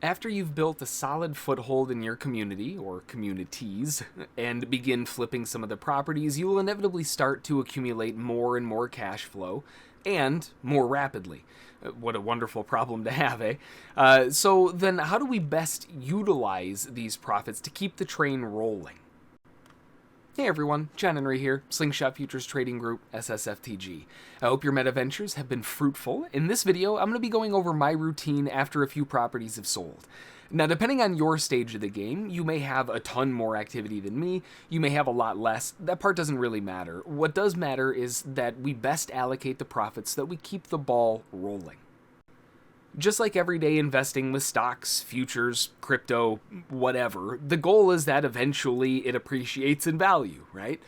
After you've built a solid foothold in your community, or communities, and begin flipping some of the properties, you will inevitably start to accumulate more and more cash flow, and more rapidly. What a wonderful problem to have, eh? So then how do we best utilize these profits to keep the train rolling? Hey everyone, John Henry here, Slingshot Futures Trading Group, SSFTG. I hope your meta ventures have been fruitful. In this video, I'm going to be going over my routine after a few properties have sold. Now, depending on your stage of the game, you may have a ton more activity than me, you may have a lot less. That part doesn't really matter. What does matter is that we best allocate the profits so that we keep the ball rolling. Just like everyday investing with stocks, futures, crypto, whatever, the goal is that eventually it appreciates in value, right?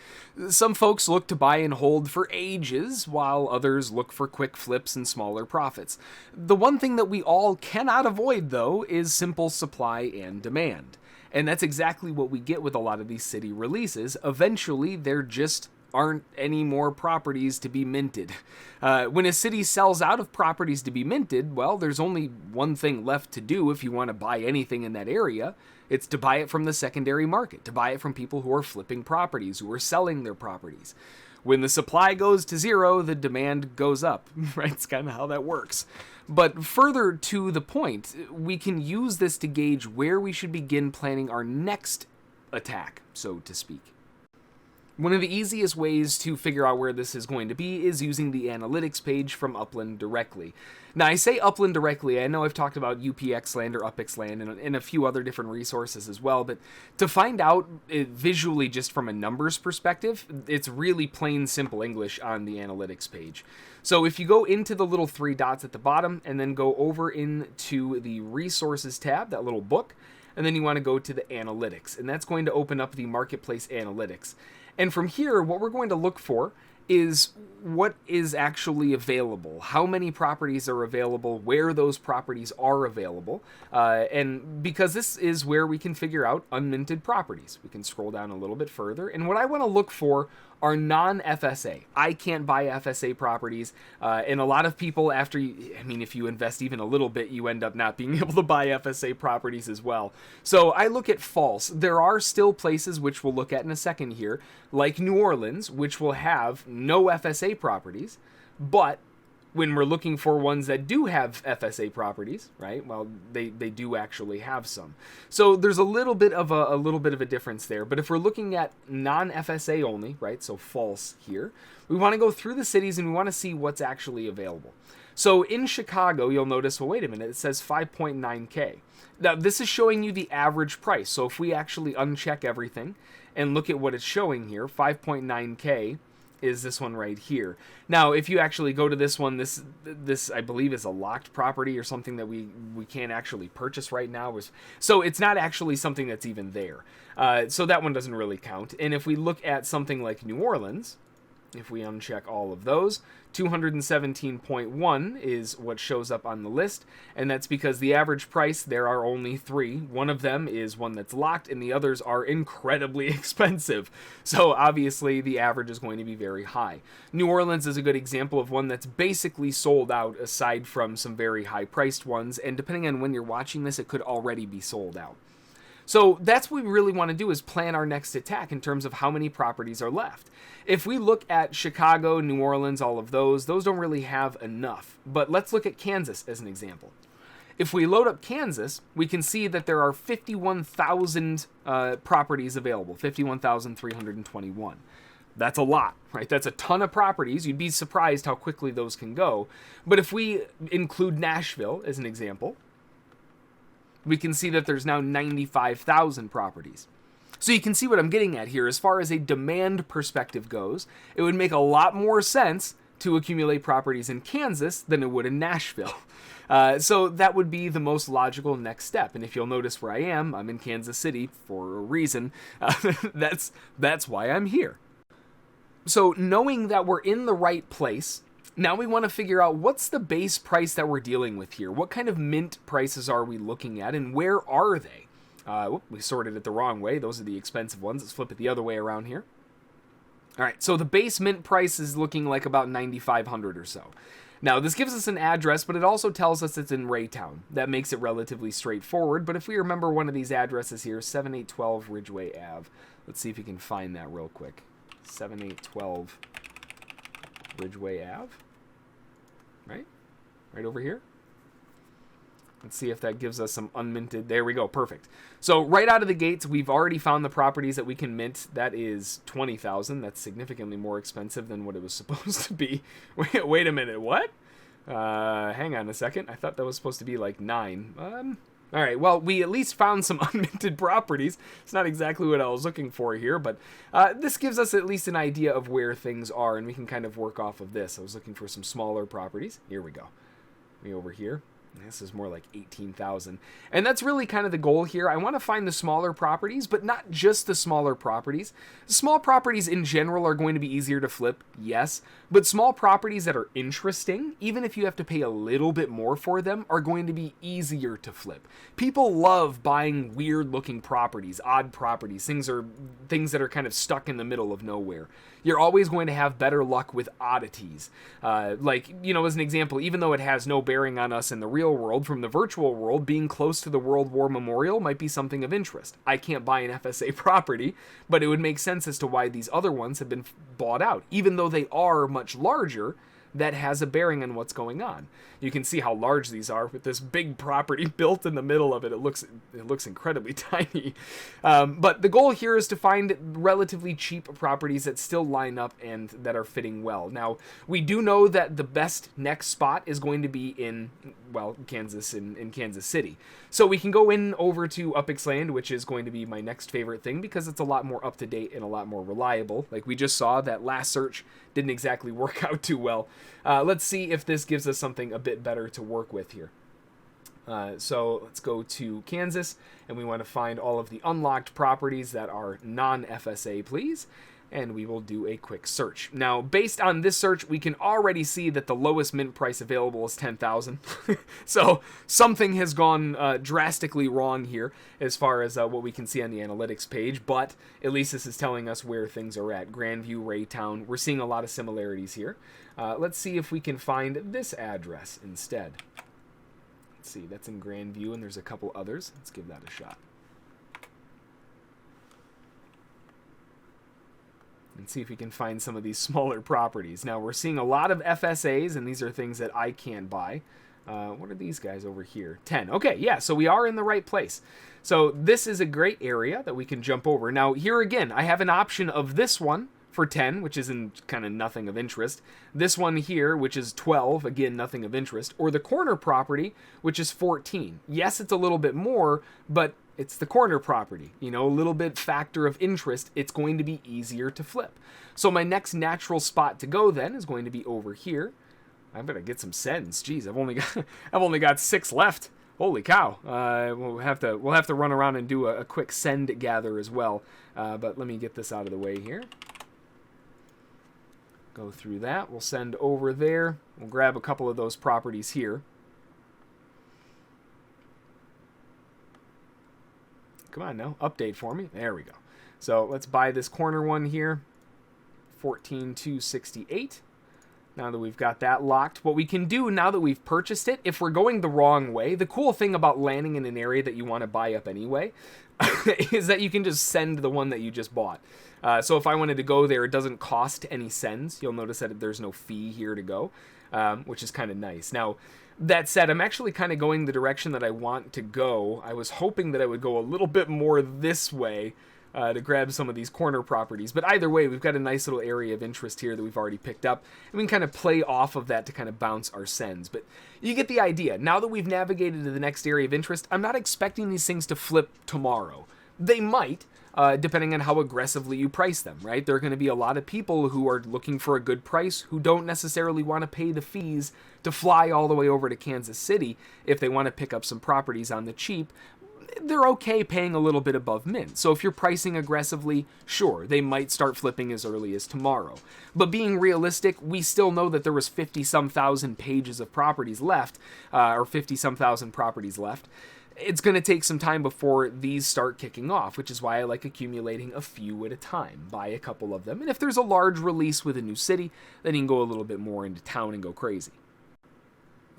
Some folks look to buy and hold for ages, while others look for quick flips and smaller profits. The one thing that we all cannot avoid, though, is simple supply and demand. And that's exactly what we get with a lot of these city releases. Eventually, there just aren't any more properties to be minted. When a city sells out of properties to be minted, well, there's only one thing left to do if you want to buy anything in that area. It's to buy it from the secondary market, to buy it from people who are flipping properties, who are selling their properties. When the supply goes to zero, the demand goes up, right? It's kind of how that works. But further to the point, we can use this to gauge where we should begin planning our next attack, so to speak. One of the easiest ways to figure out where this is going to be is using the analytics page from UPLAND directly. Now, I say UPLAND directly, I know I've talked about UPXLand or UPXLand and a few other different resources as well, but to find out visually just from a numbers perspective, it's really plain simple English on the analytics page. So if you go into the little three dots at the bottom and then go over into the resources tab, that little book, and then you want to go to the analytics, and that's going to open up the marketplace analytics. And from here, what we're going to look for is what is actually available, how many properties are available, where those properties are available, and because this is where we can figure out unminted properties. We can scroll down a little bit further, and what I want to look for are non-FSA. I can't buy FSA properties, and a lot of people if you invest even a little bit, you end up not being able to buy FSA properties as well. So I look at false. There are still places, which we'll look at in a second here, like New Orleans, which will have no FSA properties, but when we're looking for ones that do have FSA properties, right? Well, they do actually have some. So there's a little bit of a difference there. But if we're looking at non-FSA only, right? So false here. We want to go through the cities and we want to see what's actually available. So in Chicago, you'll notice, well, wait a minute, it says 5.9K. Now, this is showing you the average price. So if we actually uncheck everything and look at what it's showing here, 5.9K is this one right here. Now, if you actually go to this one, this I believe is a locked property or something that we can't actually purchase right now. So it's not actually something that's even there. So that one doesn't really count. And if we look at something like New Orleans, if we uncheck all of those, 217.1 is what shows up on the list, and that's because the average price, there are only three. One of them is one that's locked, and the others are incredibly expensive. So obviously the average is going to be very high. New Orleans is a good example of one that's basically sold out aside from some very high-priced ones, and depending on when you're watching this, it could already be sold out. So that's what we really want to do, is plan our next attack in terms of how many properties are left. If we look at Chicago, New Orleans, all of those don't really have enough. But let's look at Kansas as an example. If we load up Kansas, we can see that there are 51,000 properties available, 51,321. That's a lot, right? That's a ton of properties. You'd be surprised how quickly those can go. But if we include Nashville as an example, we can see that there's now 95,000 properties. So you can see what I'm getting at here. As far as a demand perspective goes, it would make a lot more sense to accumulate properties in Kansas than it would in Nashville. So that would be the most logical next step. And if you'll notice where I am, I'm in Kansas City for a reason. That's why I'm here. So knowing that we're in the right place, now we want to figure out what's the base price that we're dealing with here. What kind of mint prices are we looking at, and where are they? We sorted it the wrong way. Those are the expensive ones. Let's flip it the other way around here. All right, so the base mint price is looking like about 9,500 or so. Now, this gives us an address, but it also tells us it's in Raytown. That makes it relatively straightforward, but if we remember one of these addresses here, 7812 Ridgeway Ave. Let's see if we can find that real quick. 7812 Ridgeway Ave. Right? Right over here. Let's see if that gives us some unminted. There we go. Perfect. So right out of the gates, we've already found the properties that we can mint. That is 20,000. That's significantly more expensive than what it was supposed to be. Wait a minute. What? Hang on a second. I thought that was supposed to be like 9. All right. Well, we at least found some unminted properties. It's not exactly what I was looking for here, but this gives us at least an idea of where things are, and we can kind of work off of this. I was looking for some smaller properties. Here we go. Me over here. This is more like 18,000. And that's really kind of the goal here. I want to find the smaller properties, but not just the smaller properties. Small properties in general are going to be easier to flip, yes. But small properties that are interesting, even if you have to pay a little bit more for them, are going to be easier to flip. People love buying weird looking properties, odd properties, things that are kind of stuck in the middle of nowhere. You're always going to have better luck with oddities. Like, you know, as an example, even though it has no bearing on us in the real world, from the virtual world, being close to the World War Memorial might be something of interest. I can't buy an FSA property, but it would make sense as to why these other ones have been bought out. Even though they are much larger, that has a bearing on what's going on. You can see how large these are with this big property built in the middle of it. It looks incredibly tiny. But the goal here is to find relatively cheap properties that still line up and that are fitting well. Now, we do know that the best next spot is going to be in, well, Kansas, in Kansas City. So we can go in over to UPXLand, which is going to be my next favorite thing because it's a lot more up-to-date and a lot more reliable. Like we just saw, that last search didn't exactly work out too well. Let's see if this gives us something a bit better to work with here. So let's go to Kansas, and we want to find all of the unlocked properties that are non-FSA, please. And we will do a quick search. Now, based on this search, we can already see that the lowest mint price available is 10,000. So something has gone drastically wrong here as far as what we can see on the analytics page, but at least this is telling us where things are at. Grandview, Raytown, we're seeing a lot of similarities here. Let's see if we can find this address instead. Let's see, that's in Grandview, and there's a couple others. Let's give that a shot. And see if we can find some of these smaller properties. Now, we're seeing a lot of FSAs, and these are things that I can't buy. What are these guys over here? 10. Okay, yeah, so we are in the right place. So this is a great area that we can jump over. Now, here again, I have an option of this one for 10, which is in kind of nothing of interest. This one here, which is 12, again, nothing of interest. Or the corner property, which is 14. Yes, it's a little bit more, but it's the corner property, you know, a little bit factor of interest. It's going to be easier to flip. So my next natural spot to go then is going to be over here. I better get some sends. Jeez, I've only got 6 left. Holy cow! We'll have to run around and do a quick send gather as well. But let me get this out of the way here. Go through that. We'll send over there. We'll grab a couple of those properties here. Come on now, update for me. There we go. So let's buy this corner one here, 14,268. Now that we've got that locked, what we can do now that we've purchased it, if we're going the wrong way, the cool thing about landing in an area that you want to buy up anyway is that you can just send the one that you just bought. So if I wanted to go there, it doesn't cost any sends. You'll notice that there's no fee here to go, which is kind of nice. Now, that said, I'm actually kind of going the direction that I want to go. I was hoping that I would go a little bit more this way to grab some of these corner properties. But either way, we've got a nice little area of interest here that we've already picked up. And we can kind of play off of that to kind of bounce our sends. But you get the idea. Now that we've navigated to the next area of interest, I'm not expecting these things to flip tomorrow. They might, depending on how aggressively you price them, right? There are going to be a lot of people who are looking for a good price who don't necessarily want to pay the fees to fly all the way over to Kansas City if they want to pick up some properties on the cheap. They're okay paying a little bit above mint. So if you're pricing aggressively, sure, they might start flipping as early as tomorrow. But being realistic, we still know that there was 50-some thousand pages of properties left, or 50-some thousand properties left. It's going to take some time before these start kicking off, which is why I like accumulating a few at a time. Buy a couple of them. And if there's a large release with a new city, then you can go a little bit more into town and go crazy.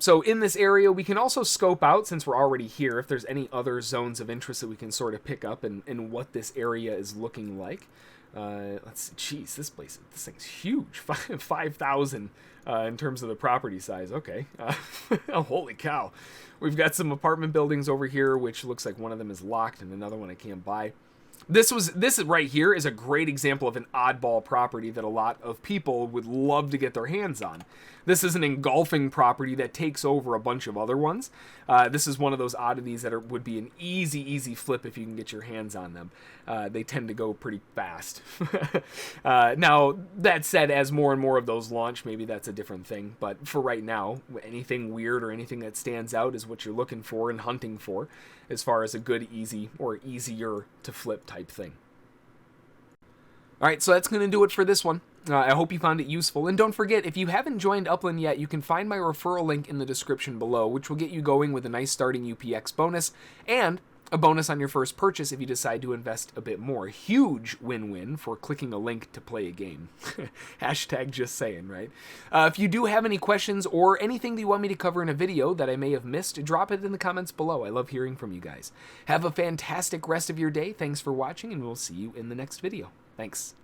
So in this area, we can also scope out, since we're already here, if there's any other zones of interest that we can sort of pick up and what this area is looking like. Let's see. Jeez, this thing's huge. 5,000 in terms of the property size. Okay. Oh, holy cow. We've got some apartment buildings over here, which looks like one of them is locked and another one I can't buy. This right here is a great example of an oddball property that a lot of people would love to get their hands on. This is an engulfing property that takes over a bunch of other ones. This is one of those oddities that would be an easy flip if you can get your hands on them. They tend to go pretty fast. Now, that said, as more and more of those launch, maybe that's a different thing. But for right now, anything weird or anything that stands out is what you're looking for and hunting for, as far as a good, easy, or easier to flip type thing. All right, so that's going to do it for this one. I hope you found it useful. And don't forget, if you haven't joined UPLAND yet, you can find my referral link in the description below, which will get you going with a nice starting UPX bonus and a bonus on your first purchase if you decide to invest a bit more. Huge win-win for clicking a link to play a game. Hashtag just saying, right? If you do have any questions or anything that you want me to cover in a video that I may have missed, drop it in the comments below. I love hearing from you guys. Have a fantastic rest of your day. Thanks for watching, and we'll see you in the next video. Thanks.